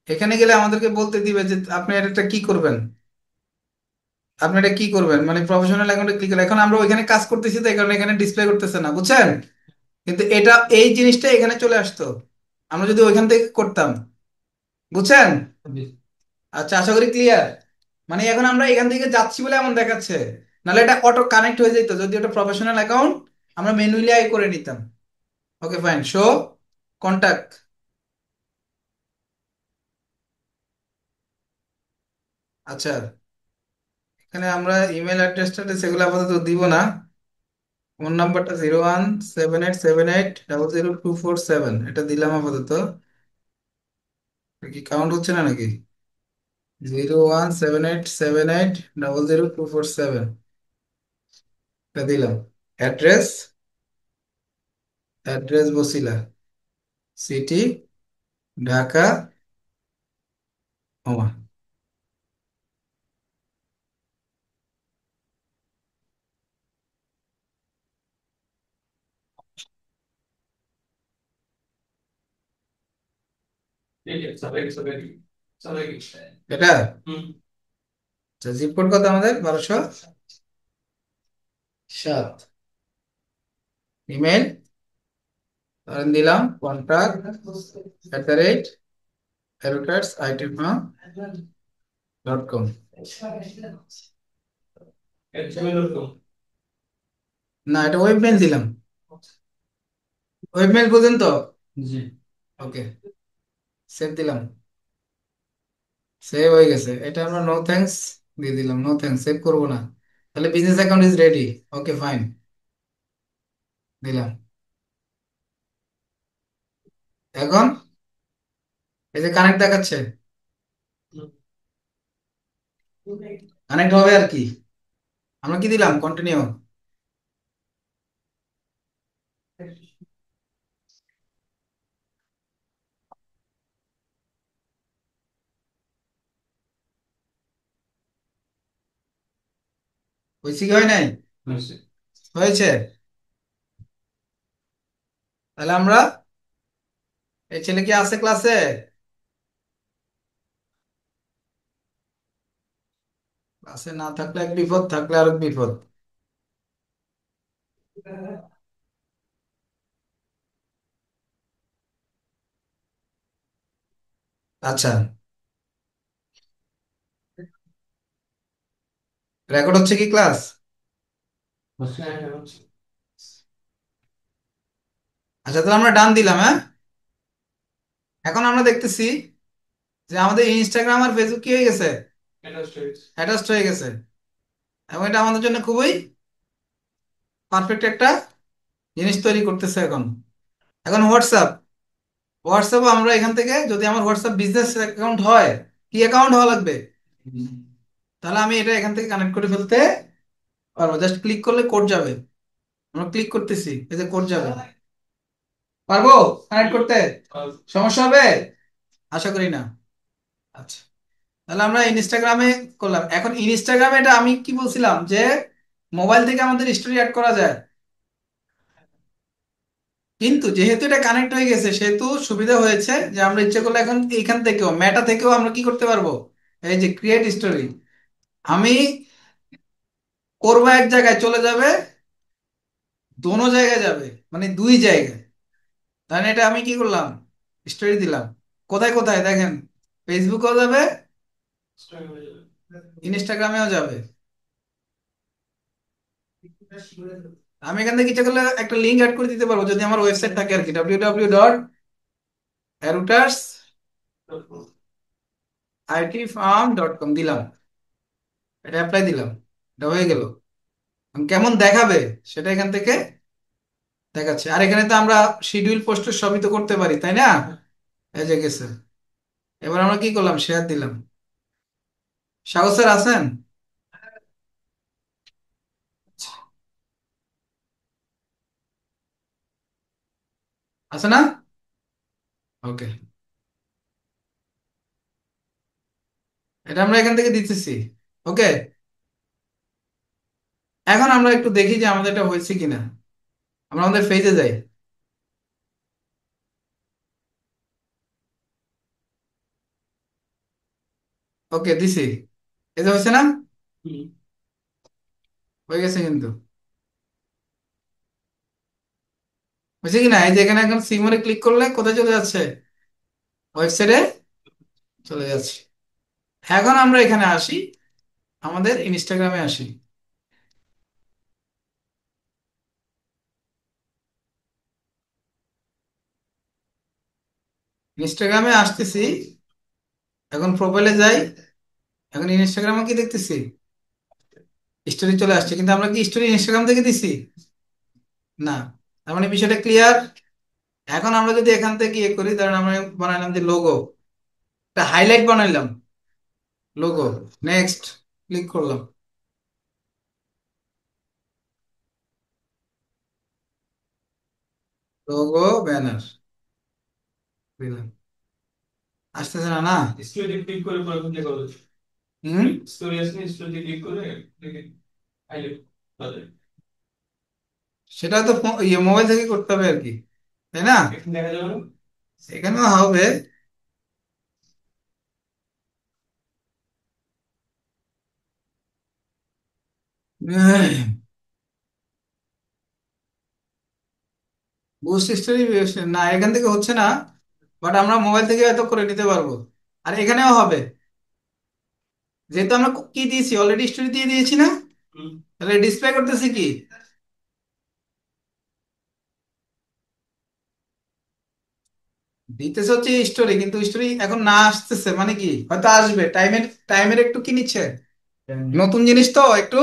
এখানে গেলে আমাদেরকে বলতে দিবে যে আপনি এটা কি করবেন, আপনি এটা কি করবেন, মানে প্রফেশনাল অ্যাকাউন্টে ক্লিক করে। এখন আমরা ওইখানে কাজ করতেছি তো এই কারণে এখানে ডিসপ্লে করতেছে না, বুঝছেন? কিন্তু এটা, এই জিনিসটা এখানে চলে আসতো আমরা যদি ওইখান থেকে করতাম। বুঝছেন? আচ্ছা, আশা করি ক্লিয়ার। মানে এখন আমরা এখান থেকে যাচ্ছি বলে এমন দেখাচ্ছে, নাহলে এটা অটো কানেক্ট হয়ে যেত যদি এটা প্রফেশনাল অ্যাকাউন্ট আমরা ম্যানুয়ালি আই করে নিতাম। Okay fine, show contact. আচ্ছা, এখানে আমরা ইমেল অ্যাড্রেসটা সেগুলো আপাতত দিব না। ফোন নাম্বারটা 017878002447, এটা দিলাম আপাতত। এটা কি কাউন্ট হচ্ছে না নাকি? 017878002447, এটা দিলাম। Address, address Basila, city Dhaka, ওমা। ঠিক আছে, সবাই সবাই সবাই। এটা হুম। জিপ কোড কত আমাদের? 1207। ইমেল ধরেন দিলাম কন্ট্যাক্ট @aerocatsitfarm.com। gmail.com। না, এটা ওয়েব মেল দিলাম। ওয়েব মেল বুঝেন তো? জি। ওকে, সেভ দিলাম। সেভ হয়ে গেছে। এটা আমরা নো থ্যাঙ্কস দিয়ে দিলাম। নো থ্যাঙ্কস, সেভ করবো না। তাহলে business account is ready. Okay fine, দিলাম। এখন এই যে কানেক্ট দেখাচ্ছে, কানেক্ট হবে আর কি। আমরা কি দিলাম? কন্টিনিউ। হয়েছে কি হয় নাই? হয়েছে। হয়েছে। তাহলে আমরা, এই ছেলে কি আছে ক্লাসে? ক্লাসে না থাকলে এক বিপদ, থাকলে আর এক বিপদ। আচ্ছা, রেকর্ড হচ্ছে কি ক্লাস? হচ্ছে, হ্যাঁ, হচ্ছে। আচ্ছা, তাহলে আমরা ডান দিলাম, হ্যাঁ। এখন আমরা দেখতেছি যে আমাদের ইনস্টাগ্রাম আর ফেসবুক কি হয়ে গেছে? এটা স্ট্রেট। অ্যাটাচড হয়ে গেছে। এবং এটা আমাদের জন্য খুবই পারফেক্ট একটা জিনিস তৈরি করতেছে এখন। এখন হোয়াটসঅ্যাপ, হোয়াটসঅ্যাপ আমরা এখান থেকে যদি আমার হোয়াটসঅ্যাপ বিজনেস অ্যাকাউন্ট হয়, কি অ্যাকাউন্ট হওয়া লাগবে, তাহলে আমি এটা এখান থেকে কানেক্ট করে ফেলতে পারবো। জাস্ট ক্লিক করলে কোড যাবে। আমরা ক্লিক করতেছি, এই যে কোড যাবে। পারবো কানেক্ট করতে? সমস্যা হবে? আশা করি না। আচ্ছা, তাহলে আমরা ইনস্টাগ্রামে করলাম। এখন ইনস্টাগ্রামে এটা আমি কি বলছিলাম যে মোবাইল থেকে আমাদের স্টোরি অ্যাড করা যায়, কিন্তু যেহেতু এটা কানেক্ট হয়ে গেছে সেহেতু সুবিধা হয়েছে যে আমরা ইচ্ছে করলে এখন এইখান থেকেও মেটা থেকেও আমরা কি করতে পারবো, এই যে ক্রিয়েট স্টোরি আমি করবো, এক জায়গায় চলে যাবে, দোনো জায়গায় যাবে, মানে দুই জায়গায়। তাহলে এটা আমি কি করলাম, স্টোরি দিলাম। কোথায় কোথায় দেখেন, ফেসবুকেও যাবে, ইনস্টাগ্রামেও যাবে। আমি এখান থেকে ইচ্ছা করলে একটা লিঙ্ক অ্যাড করে দিতে পারবো যদি আমার ওয়েবসাইট থাকে আর কি, www.routersitfarm.com দিলাম, এটা অ্যাপ্লাই দিলাম, এটা হয়ে গেল। এখন কেমন দেখাবে সেটা এখান থেকে দেখাচ্ছে। আর এখানে তো আমরা শিডিউল পোস্ট সবই তো করতে পারি, তাই না? এই যে গেছে। এবার আমরা কি করলাম, শেয়ার দিলাম। সাগর স্যার আছেন? আছে না? ওকে, এটা আমরা এখান থেকে দিতেছি। ওকে, এখন আমরা একটু দেখি যে আমাদের এটা হয়েছে কিনা। আমরা আমাদের পেজে যাই। ওকে দিছি, এই যে হয়েছে না? হয়ে গেছে কিন্তু। হয়েছে কিনা, এই যে এখানে এখন সিমরে ক্লিক করলে কোথায় চলে যাচ্ছে, ওয়েবসাইটে চলে যাচ্ছে। এখন আমরা এখানে আসি, আমাদের ইনস্টাগ্রামে আসি। ইনস্টাগ্রামে আসতেছি, এখন প্রোফাইলে যাই। এখন ইনস্টাগ্রামে কি দেখতেছি, স্টোরি চলে আসছে, কিন্তু আমরা কি স্টোরি ইনস্টাগ্রাম থেকে দিছি? না। তার মানে বিষয়টা ক্লিয়ার। এখন আমরা যদি এখান থেকে ইয়ে করি, ধরেন আমরা বানাইলাম যে লোগো, একটা হাইলাইট বানাইলাম, লোগো, নেক্সট ক্লিক করলাম, লোগো ব্যানার দিলাম। আসতেছে না, না? স্টোরি ক্লিক করে পরে কোথায় করো? হুম। স্টোরি আসলে স্টোরি ক্লিক করে হাইলাইট করে সেটা তো ইয়ে মোবাইল থেকে করতে হবে আর কি, তাই না? এখন দেখা যাবে না? এখানেও হবে। বুস্ট স্টোরি না, এখান থেকে হচ্ছে না, বাট আমরা মোবাইল থেকে হয়তো করে নিতে পারবো। আর এখানেও হবে, যেহেতু আমরা কি দিয়েছি, অলরেডি স্টোরি দিয়ে দিয়েছি না, হুম। তাহলে ডিসপ্লে করতেছি কি, দিতেছে হচ্ছে স্টোরি, কিন্তু স্টোরি এখন না আসতেছে, মানে কি হয়তো আসবে, টাইমের টাইমের একটু কি নিচ্ছে, নতুন জিনিস তো একটু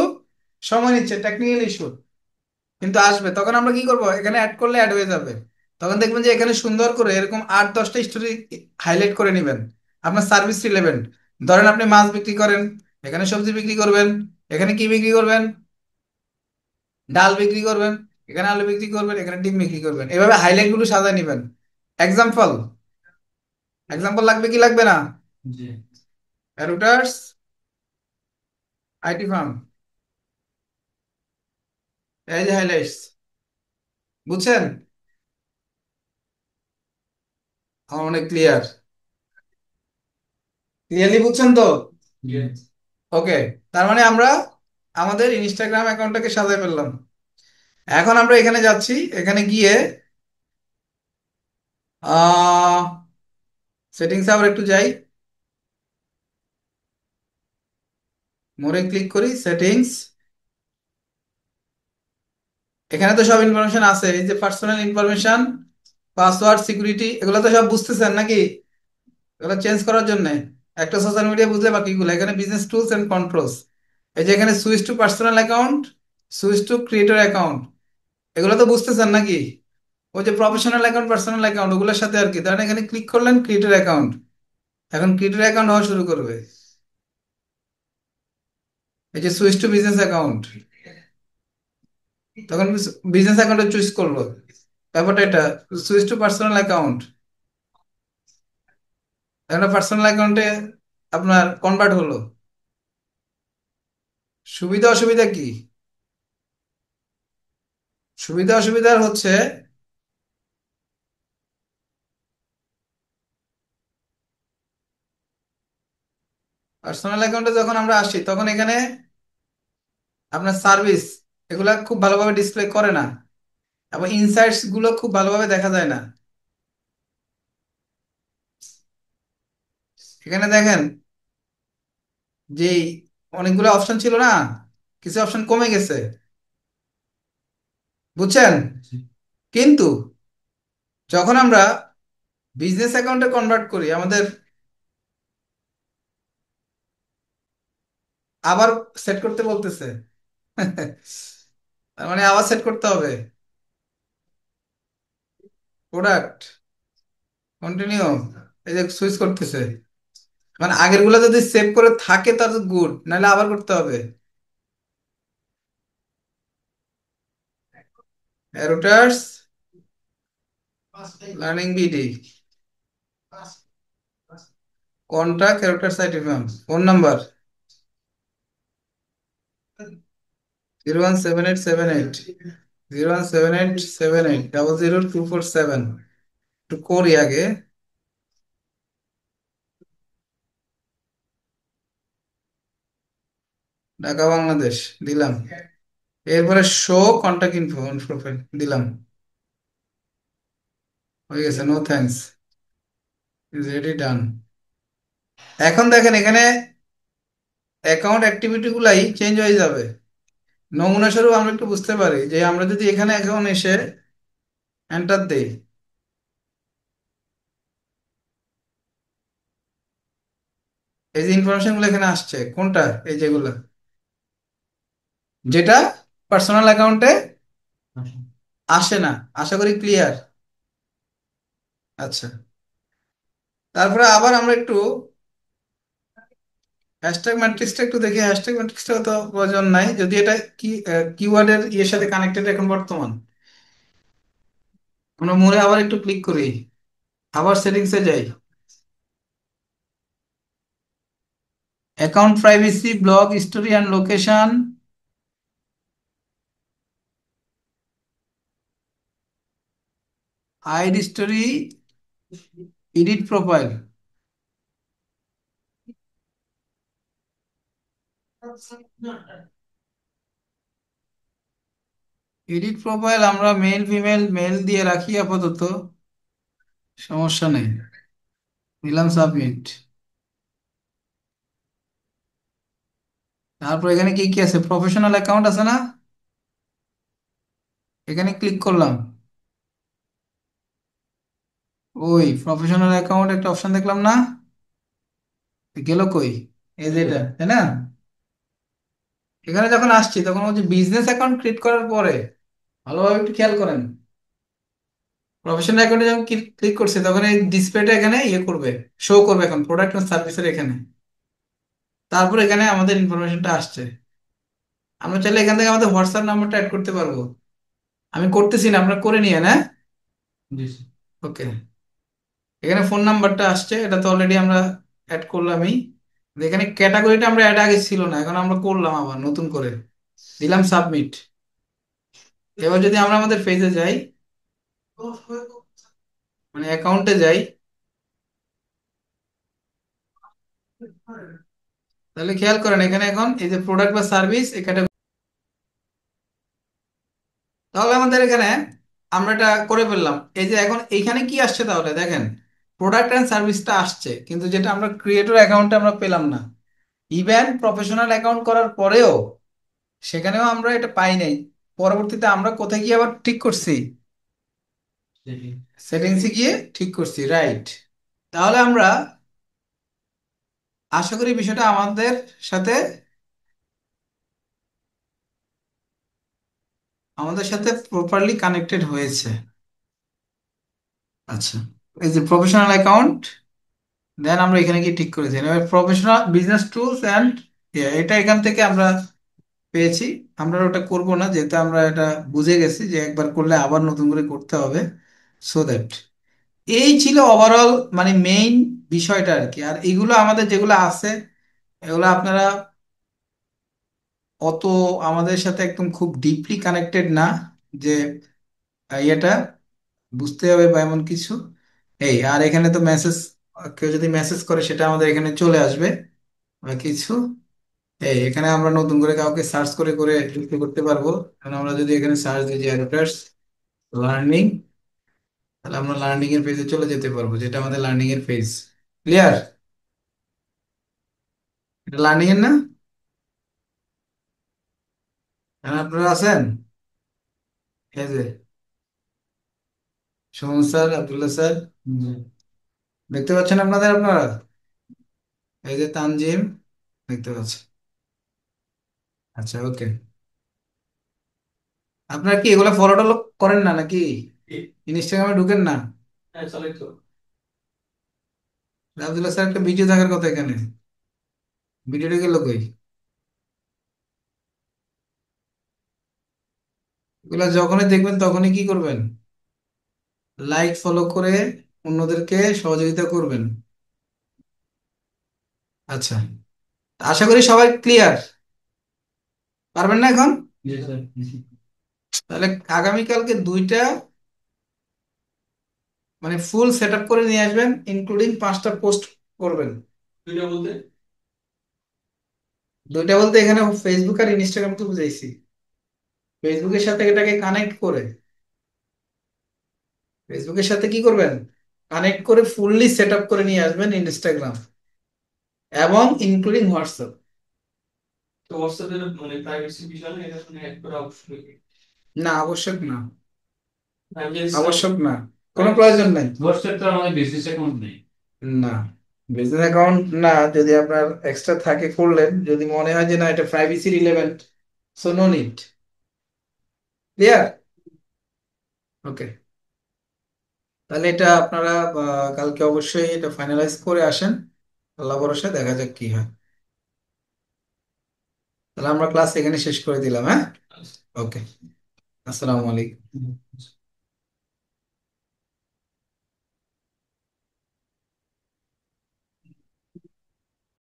সময় নিচ্ছে, টেকনিক্যাল ইস্যু, কিন্তু আসবে। তখন আমরা কি করব, এখানে অ্যাড করলে অ্যাড হয়ে যাবে। তখন দেখবেন যে এখানে সুন্দর করে এরকম 8-10টা স্টোরি হাইলাইট করে নেবেন, আপনার সার্ভিস রিলেভেন্ট। ধরেন আপনি মাছ বিক্রি করেন, এখানে সবজি বিক্রি করবেন, এখানে কি বিক্রি করবেন, ডাল বিক্রি করবেন, এখানে আলু বিক্রি করবেন, এখানে ডিম বিক্রি করবেন, এভাবে হাইলাইট গুলো সাজায় নেবেন। এক্সাম্পল, এক্সাম্পল লাগবে কি লাগবে না? জি। রুটার্স আইটি ফার্ম, এই যে হাইলাইটস, বুঝছেন? আমার অনেক ক্লিয়ার, ক্লিয়ারলি বুঝছেন তো? Yes. ওকে, তার মানে আমরা আমাদের ইনস্টাগ্রাম অ্যাকাউন্টটাকে সাজায় ফেললাম। এখন আমরা এখানে যাচ্ছি, এখানে গিয়ে আহ সেটিংসে আবার একটু যাই, মোরে ক্লিক করি, সেটিংস। এখানে তো সব ইনফরমেশন আছে, এই যে পার্সোনাল ইনফরমেশন, পাসওয়ার্ড, সিকিউরিটি, এগুলো তো সব বুঝতেছেন নাকি? এগুলো চেঞ্জ করার জন্য একটা সোশ্যাল মিডিয়া বুঝলে বাকিগুলো, এখানে বিজনেস টুলস এন্ড কন্ট্রোলস, এই যে এখানে switch to personal account, switch to creator account, এগুলো তো বুঝতেছেন নাকি? ওই যে প্রফেশনাল অ্যাকাউন্ট, পার্সোনাল অ্যাকাউন্ট, ওগুলোর সাথে আর কি। তাহলে এখানে ক্লিক করলেন ক্রিয়েটের অ্যাকাউন্ট, এখন ক্রিয়েটের অ্যাকাউন্ট হওয়া শুরু করবে। এই যে সুইচ টু বিজনেস অ্যাকাউন্ট, তখন বিজনেস অ্যাকাউন্টে চুজ করলো। ব্যাপারটা এটা, সুইচ টু পার্সোনাল অ্যাকাউন্ট, এখন পার্সোনাল অ্যাকাউন্টে আপনার কনভার্ট হলো। সুবিধা অসুবিধা কি? সুবিধা অসুবিধার হচ্ছে, পার্সোনাল অ্যাকাউন্টে যখন আমরা আসি তখন এখানে আপনার সার্ভিস এগুলা খুব ভালোভাবে ডিসপ্লে করে না, এবং ইনসাইটস গুলো খুব ভালোভাবে দেখা যায় না। এখানে দেখেন যে অনেকগুলো অপশন ছিল না, কিছু অপশন কমে গেছে, বুঝছেন? কিন্তু যখন আমরা বিজনেস অ্যাকাউন্টে কনভার্ট করি, আমাদের আবার সেট করতে বলতেছে। তার মানে আবার সেট করতে হবে। প্রোডাক্ট, কন্টিনিউ, এই যে সুইচ করতেছে। মানে আগের গুলা যদি সেভ করে থাকে তার গুড, নাহলে আবার করতে হবে। রুটার্স, লার্নিং বিডি, কন্টাক্ট রুটার সাইটিফাম, ফোন নাম্বার 0178780178780 একটু করি আগে। ঢাকা বাংলাদেশ দিলাম, এরপরে শো কন্টাক্ট ইনফো প্রোফাইল দিলাম, হয়ে গেছে। নো থ্যাঙ্কস, ইজ রেডি, ডান। এখন দেখেন এখানে অ্যাকাউন্ট অ্যাক্টিভিটি গুলাই চেঞ্জ হয়ে যাবে। নমুনা স্বরূপ আমরা একটু বুঝতে পারি যে আমরা যদি এখানে এখন এসে এন্টার দেই, এই যে ইনফরমেশন গুলো এখানে আসছে কোনটা, এই যেগুলো যেটা পার্সোনাল অ্যাকাউন্টে আসে না। আশা করি ক্লিয়ার। আচ্ছা, তারপরে আবার আমরা একটু হ্যাশট্যাগ ম্যাট্রিক্সটা একটু দেখি। হ্যাশট্যাগ ম্যাট্রিক্সটা তো প্রয়োজন নাই, যদি এটা কি কিওয়ার্ডের ইয়ের সাথে কানেক্টেড এখন বর্তমান। আমরা মোড়ে আবার একটু ক্লিক করি, আবার সেটিংসে যাই, account privacy, blog story and location, hide story, edit profile. Edit profile আমরা মেল ফিমেল মেল দিয়ে রাখি আপাতত, সমস্যা নেই। দিলাম সাবমিট। তারপর এখানে কি কি আছে, প্রফেশনাল অ্যাকাউন্ট আছে না, এখানে ক্লিক করলাম। ওই প্রফেশনাল অ্যাকাউন্ট একটা অপশন দেখলাম না, গেল কই? এই যে এটা, তাই না? এখানে যখন আসছি তখন হচ্ছে বিজনেস অ্যাকাউন্ট ক্রিয়েট করার পরে, ভালোভাবে একটু খেয়াল করেন, প্রফেশনাল অ্যাকাউন্টে যখন ক্লিক করছে তখন এই ডিসপ্লেটা এখানে ইয়ে করবে, শো করবে এখন প্রোডাক্ট এন্ড সার্ভিসের এখানে। তারপর এখানে আমাদের ইনফরমেশনটা আসছে। আমরা চাইলে এখান থেকে আমাদের হোয়াটসঅ্যাপ নাম্বারটা অ্যাড করতে পারবো। আমি করতেছি না, আপনারা করে নিয়ে না। জি, ওকে। এখানে ফোন নাম্বারটা আসছে, এটা তো অলরেডি আমরা অ্যাড করলামই। এখানে ক্যাটাগরিটা আমরা অ্যাড আগে ছিল না, এখন আমরা করলাম আবার নতুন করে, দিলাম সাবমিট। এবার যদি আমরা আমাদের পেজে যাই, মানে অ্যাকাউন্টে যাই, তাহলে খেয়াল করেন এখানে এখন এই যে প্রোডাক্ট বা সার্ভিস এখানে, তাহলে আমাদের এখানে আমরা এটা করে ফেললাম। এই যে এখন এইখানে কি আসছে তাহলে দেখেন, প্রোডাক্ট অ্যান্ড সার্ভিসটা আসছে, কিন্তু যেটা আমরা ক্রিয়েটর অ্যাকাউন্টে আমরা পেলাম না। ইভেন প্রফেশনাল অ্যাকাউন্ট করার পরেও সেখানেও আমরা এটা পাই নাই। পরবর্তীতে আমরা কোথায় গিয়ে আবার ঠিক করছি, সেটিংসে গিয়ে ঠিক করছি, রাইট। তাহলে আমরা আশা করি বিষয়টা আমাদের সাথে প্রপারলি কানেক্টেড হয়েছে। আচ্ছা, এই যে প্রফেশনাল অ্যাকাউন্ট, দেন আমরা এখানে কি ঠিক করেছি, এবার প্রফেশনাল বিজনেস টুলস অ্যান্ড, এটা এখান থেকে আমরা পেয়েছি। আমরা ওটা করব না, যেহেতু আমরা এটা বুঝে গেছি যে একবার করলে আবার নতুন করে করতে হবে। সো দ্যাট এই ছিল ওভারঅল মানে মেইন বিষয়টা আর কি। আর এগুলো আমাদের যেগুলো আছে, এগুলো আপনারা অত আমাদের সাথে একদম খুব ডিপলি কানেক্টেড না, যে ইয়েটা বুঝতে হবে বা এমন কিছু। এই আর এখানে তো মেসেজ, কেউ যদি মেসেজ করে সেটা আমাদের এখানে চলে আসবে বা কিছু। এই এখানে আমরা নতুন করে কাউকে সার্চ করে করে যুক্ত করতে পারবো। কারণ আমরা যদি এখানে সার্চ দিই যে অ্যাডাপ্টার্স লার্নিং, তাহলে আমরা লার্নিং এর পেজে চলে যেতে পারবো, যেটা আমাদের লার্নিং এর পেজ। ক্লিয়ার? এটা লার্নিং এর না? হ্যাঁ, আপনারা আছেন? এই যে সুমন স্যার, আব্দুল্লাহ স্যার, দেখতে পাচ্ছেন আপনারা? এই যে তানজিম, দেখতে পাচ্ছেন? আচ্ছা, ওকে। আপনারা কি এগুলো ফলো টলো করেন না নাকি? ইনস্টাগ্রামে ঢুকেন না? হ্যাঁ, চালাই তো। আব্দুল্লাহ স্যার, একটা ভিডিও থাকার কথা এখানে, ভিডিওটা গেল কই? এগুলো যখনই দেখবেন তখনই কি করবেন? লাইক ফলো করে অন্যদেরকে সহযোগিতা করবেন। আচ্ছা, আশা করি সবাই ক্লিয়ার। পারবেন না এখন? জি স্যার। তাহলে আগামীকালকে দুইটা মানে ফুল সেট আপ করে নিয়ে আসবেন, ইনক্লুডিং 5টা পোস্ট করবেন। দুইটা বলতে? দুইটা বলতে এখানে ফেসবুক আর ইনস্টাগ্রাম তো বুঝাইছি। ফেসবুকের সাথে এটাকে কানেক্ট করে, ফেসবুকের সাথে কি করবেন, কানেক্ট করে ফুললি সেট আপ করে নিয়ে আসবেন ইনস্টাগ্রাম এবং ইনক্লুডিং হোয়াটসঅ্যাপ। তো হোয়াটসঅ্যাপের মানে প্রাইভেসি বিষয় না, এটা শুনে অ্যাড করা অবশ্যই। না, আবশ্যক না। আমি যে স্যার, আবশ্যক না, কোনো প্রয়োজন নাই। হোয়াটসঅ্যাপ তো আমাদের বিজনেস অ্যাকাউন্ট নেই। না, বিজনেস অ্যাকাউন্ট না, যদি আপনার এক্সট্রা থাকে করলেন, যদি মনে হয় যে না এটা privacy relevant, so no need. Clear? Okay. তাহলে এটা আপনারা কালকে অবশ্যই এটা ফাইনালাইজ করে আসেন। আল্লাহ ভরসা, দেখা যাক কি হয়। তাহলে আমরা ক্লাস এখানে শেষ করে দিলাম, হ্যাঁ? ওকে। আসসালামু আলাইকুম।